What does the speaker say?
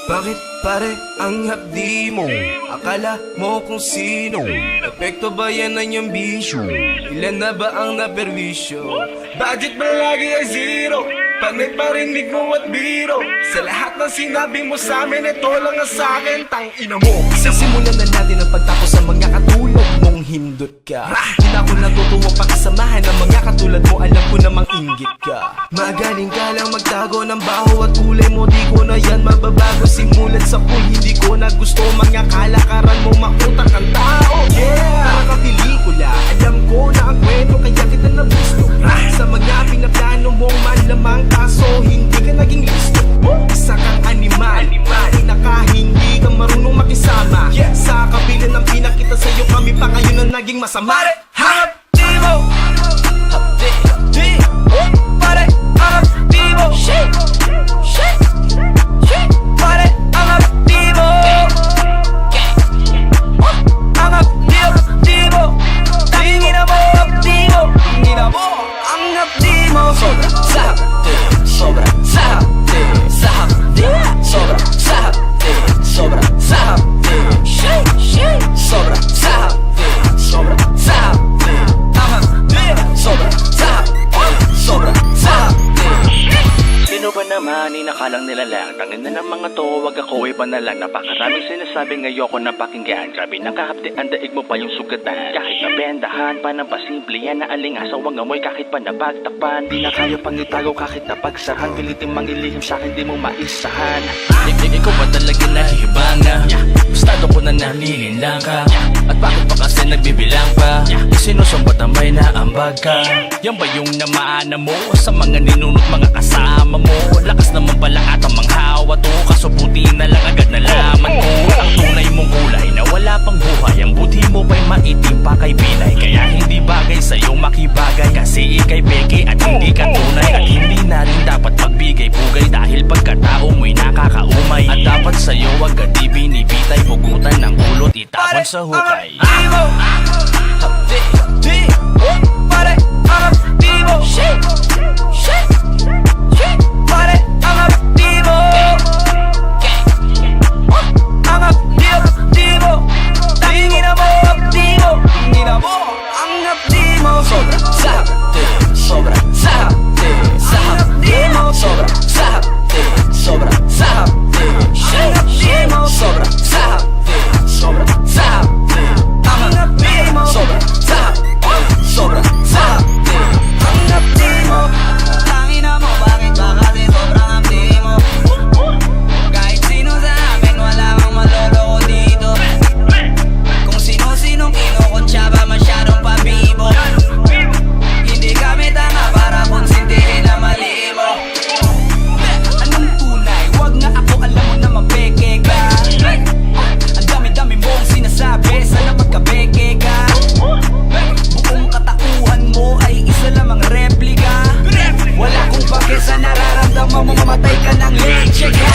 Bakit pare ang hapdi mo? Akala mo kung sino? Epekto ba yan ng iyong bisyo? Ilan na ba ang naperwisyo? Budget ba lagi ay zero? Panay parinig mo at biro? Sa lahat ng sinabi mo sa amin, ito lang ang sa'kin, tang ina mo. Sisimulan na natin ang pagtapos sa mga katulad mong hindot ka. Di na ako natutuwang pakasamahan ng mga katulad mo, alam ko namang inggit ka. Magaling ka lang magtago ng baho at kulay mo, di ko na yan mababago. Simulat sa pool, hindi ko na gusto mga kalakaran mo, mautak ang tao. Yeah! Para pelikula, alam ko na ang kwento, kaya kita nabusto. Sa mga pinaplano mong malamang, kaso hindi ka naging listo. Isa kang animal, naka hindi ka marunong makisama. Sa kabila ng pinakita sa'yo, kami pa ngayon ang naging masama. Hapdi mo! Hapdi, hapdi! Pare, ang hapdi mo! Shit! Shit! Shit! Pare, ang hapdi mo! Ang hapdi mo! Tingin mo, hapdi mo! Tingin mo! Ang hapdi mo! Sobra sa hapdi! Sobra sa hapdi! Sa hapdi! Sobra sa hapdi! Sobra sa hapdi! Shit! Shit! Sobra sa hapdi! Sobra sa hapdi! Ang hapdi! Sobra sa hapdi! Sobra sa hapdi! Sino ba naman inakalang nila lang? Tangin na ng mga to, wag ako iba na lang. Napakaraming sinasabi ngayoko na pakinggan. Grabe nakahapdi ang daig mo pa yung sugatan. Kahit nabendahan pa ng pasimple yan na aling-asawang amoy. Kahit pa nabagtakpan, di na kaya pang itago. Kahit napagsarahan, pilitin mangilihim sa'kin, di mo maisahan. Ikaw ba talaga nahihibanga? Gustado ko na nalilinlang ka. At bakit pa kasi nagbibilang pa? Sinusumbat ang may naambag ka. Yan ba yung namaana mo sa mga ninunot mga kasama mo? Lakas naman pala at ang manghawa to. Kaso buti na lang agad nalaman ko ang tunay mong kulay na wala pang buhay. Ang buti mo ba'y maitim pa kay Pinay? Kaya hindi bagay sa'yo makibagay. Kasi ikay peke at hindi ka tunay. At hindi na rin dapat magbigay pugay. Dahil pagkatao mo'y nakakaumay. At dapat sa'yo agad di binibitay. Pugutan ng ulot itapon sa hukay. Hapdi mo! Hapdi, hapdi! Pare, ang hapdi mo! Shit! Shit! Shit! Pare, ang hapdi mo! Ang hapdi, hapdi mo! Tingin mo, hapdi mo! Tingin mo! Ang hapdi mo! Sobra sa hapdi! Sobra sa hapdi! Sa hapdi mo! Sobra sa hapdi! Sobra sa hapdi! Shit! Shit! Sobra sa hapdi! Sobra sa hapdi! Ang hapdi mo! Sobra sa hapdi! Sobra sa hapdi! Ang hapdi mo! Tangina mo, bakit ba kasi sobrang hapdi mo? Kahit sino sa amin, wala kang maloloko dito. Kung sino-sinong kinukutsa ba masyadong pabibo. Hindi kami tanga para konsintihin na mali mo. Anong tunay? Wag na ako, alam mo naman peke ka. Ang dami-dami mong sinasabi, sana magkabeke ka. Buong katauhan mo ay isa lamang replika. Wala kong pake sa nararamdaman mo, mamatay ka ng leche ka.